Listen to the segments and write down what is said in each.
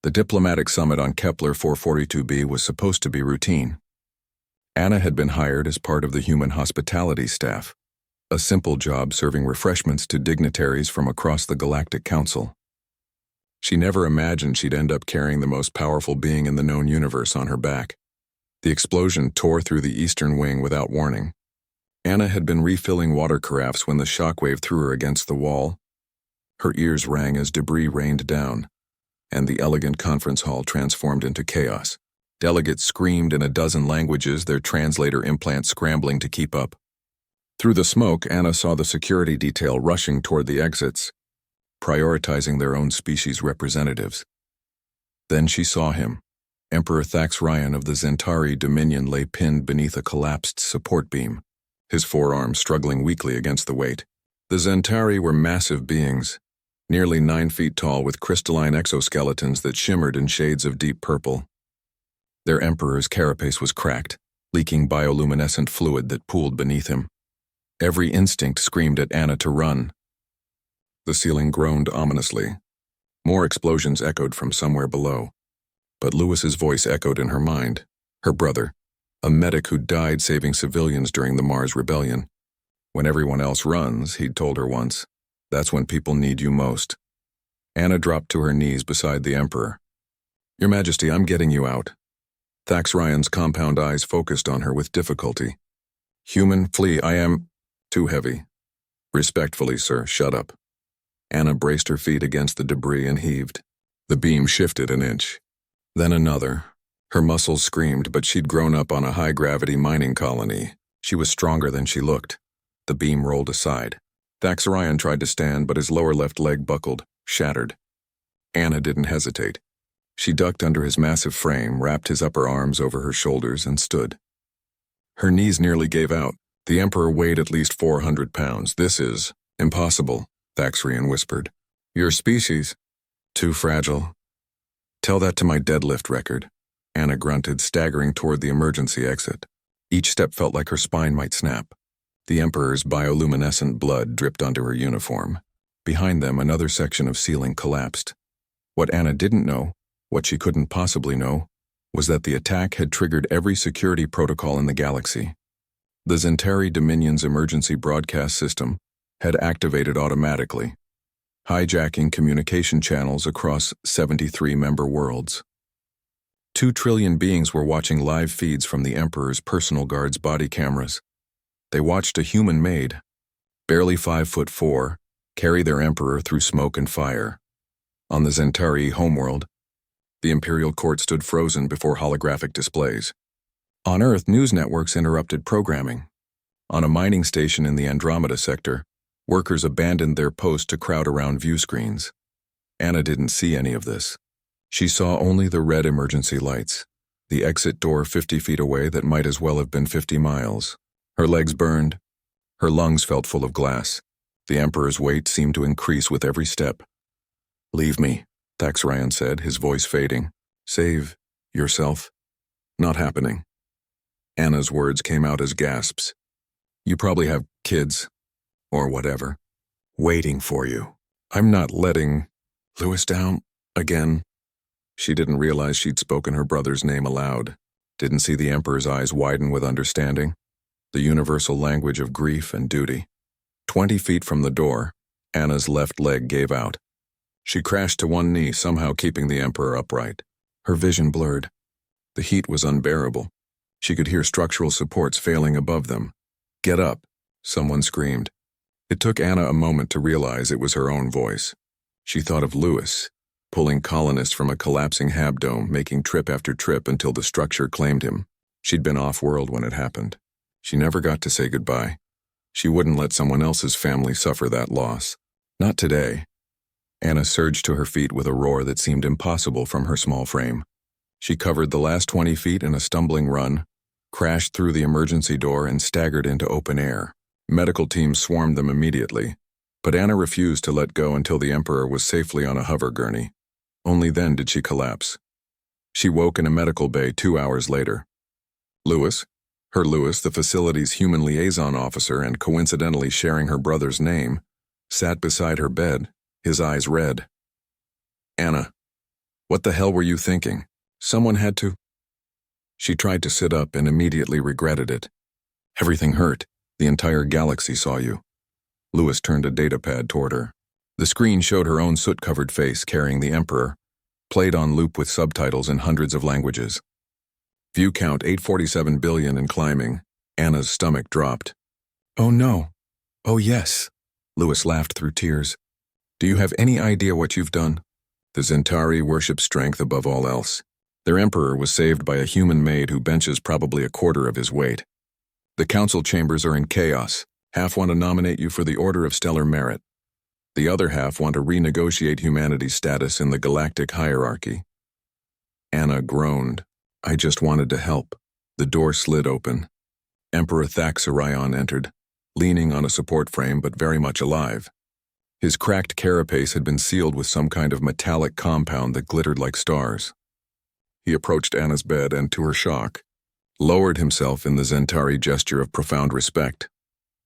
The diplomatic summit on Kepler 442b was supposed to be routine. Anna had been hired as part of the human hospitality staff, a simple job serving refreshments to dignitaries from across the Galactic Council. She never imagined she'd end up carrying the most powerful being in the known universe on her back. The explosion tore through the eastern wing without warning. Anna had been refilling water carafes when the shockwave threw her against the wall. Her ears rang as debris rained down, and the elegant conference hall transformed into chaos. Delegates screamed in a dozen languages, their translator implants scrambling to keep up. Through the smoke, Anna saw the security detail rushing toward the exits, prioritizing their own species' representatives. Then she saw him. Emperor Thax Ryan of the Zentari Dominion lay pinned beneath a collapsed support beam, his forearm struggling weakly against the weight. The Zentari were massive beings, nearly 9 feet tall with crystalline exoskeletons that shimmered in shades of deep purple. Their emperor's carapace was cracked, leaking bioluminescent fluid that pooled beneath him. Every instinct screamed at Anna to run. The ceiling groaned ominously. More explosions echoed from somewhere below. But Lewis's voice echoed in her mind. Her brother, a medic who died saving civilians during the Mars Rebellion. When everyone else runs, he'd told her once, that's when people need you most. Anna dropped to her knees beside the Emperor. Your Majesty, I'm getting you out. Thax Ryan's compound eyes focused on her with difficulty. Human, flee, I am too heavy. Respectfully, sir, shut up. Anna braced her feet against the debris and heaved. The beam shifted an inch. Then another. Her muscles screamed, but she'd grown up on a high-gravity mining colony. She was stronger than she looked. The beam rolled aside. Thax Ryan tried to stand, but his lower left leg buckled, shattered. Anna didn't hesitate. She ducked under his massive frame, wrapped his upper arms over her shoulders, and stood. Her knees nearly gave out. The Emperor weighed at least 400 pounds. This is impossible, Thax Ryan whispered. Your species, too fragile. Tell that to my deadlift record. Anna grunted, staggering toward the emergency exit. Each step felt like her spine might snap. The Emperor's bioluminescent blood dripped onto her uniform. Behind them, another section of ceiling collapsed. What Anna didn't know, what she couldn't possibly know, was that the attack had triggered every security protocol in the galaxy. The Zentari Dominion's emergency broadcast system had activated automatically, hijacking communication channels across 73 member worlds. 2 trillion beings were watching live feeds from the Emperor's personal guard's body cameras. They watched a human Maid, barely 5'4", carry their Emperor through smoke and fire. On the Zentari homeworld, the Imperial Court stood frozen before holographic displays. On Earth, news networks interrupted programming. On a mining station in the Andromeda sector, workers abandoned their post to crowd around view screens. Anna didn't see any of this. She saw only the red emergency lights, the exit door 50 feet away that might as well have been 50 miles. Her legs burned. Her lungs felt full of glass. The Emperor's weight seemed to increase with every step. Leave me, Thax Ryan said, his voice fading. Save yourself. Not happening. Anna's words came out as gasps. You probably have kids, or whatever, waiting for you. I'm not letting Lewis down again. She didn't realize she'd spoken her brother's name aloud, didn't see the Emperor's eyes widen with understanding, the universal language of grief and duty. 20 feet from the door, Anna's left leg gave out. She crashed to one knee, somehow keeping the Emperor upright. Her vision blurred. The heat was unbearable. She could hear structural supports failing above them. Get up, someone screamed. It took Anna a moment to realize it was her own voice. She thought of Lewis, pulling colonists from a collapsing habdome, making trip after trip until the structure claimed him. She'd been off-world when it happened. She never got to say goodbye. She wouldn't let someone else's family suffer that loss. Not today. Anna surged to her feet with a roar that seemed impossible from her small frame. She covered the last 20 feet in a stumbling run, crashed through the emergency door, and staggered into open air. Medical teams swarmed them immediately, but Anna refused to let go until the Emperor was safely on a hover gurney. Only then did she collapse. She woke in a medical bay 2 hours later. Lewis, the facility's human liaison officer and coincidentally sharing her brother's name, sat beside her bed, his eyes red. Anna. What the hell were you thinking? Someone had to. She tried to sit up and immediately regretted it. Everything hurt. The entire galaxy saw you. Lewis turned a datapad toward her. The screen showed her own soot-covered face carrying the Emperor, played on loop with subtitles in hundreds of languages. View count 847 billion and climbing. Anna's stomach dropped. Oh no. Oh yes. Lewis laughed through tears. Do you have any idea what you've done? The Zentari worship strength above all else. Their Emperor was saved by a human maid who benches probably a quarter of his weight. The council chambers are in chaos. Half want to nominate you for the Order of Stellar Merit. The other half want to renegotiate humanity's status in the galactic hierarchy. Anna groaned. I just wanted to help. The door slid open. Emperor Thaxarion entered, leaning on a support frame but very much alive. His cracked carapace had been sealed with some kind of metallic compound that glittered like stars. He approached Anna's bed and, to her shock, lowered himself in the Zentari gesture of profound respect.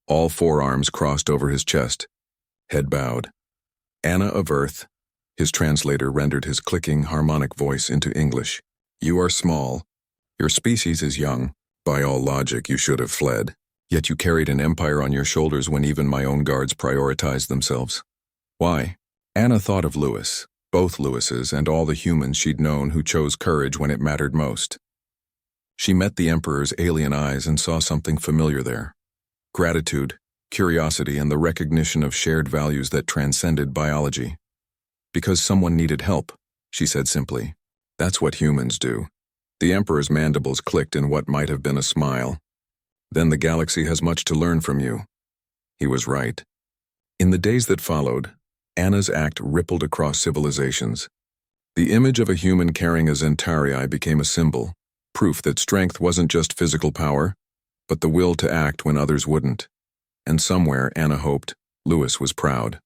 All four arms crossed over his chest, head bowed. Anna of Earth, his translator rendered his clicking, harmonic voice into English. You are small. Your species is young. By all logic, you should have fled. Yet you carried an empire on your shoulders when even my own guards prioritized themselves. Why? Anna thought of Lewis, both Lewises, and all the humans she'd known who chose courage when it mattered most. She met the Emperor's alien eyes and saw something familiar there. Gratitude, curiosity, and the recognition of shared values that transcended biology. Because someone needed help, she said simply. That's what humans do. The Emperor's mandibles clicked in what might have been a smile. Then the galaxy has much to learn from you. He was right. In the days that followed, Anna's act rippled across civilizations. The image of a human carrying a Zentari became a symbol, proof that strength wasn't just physical power, but the will to act when others wouldn't. And somewhere, Anna hoped, Lewis was proud.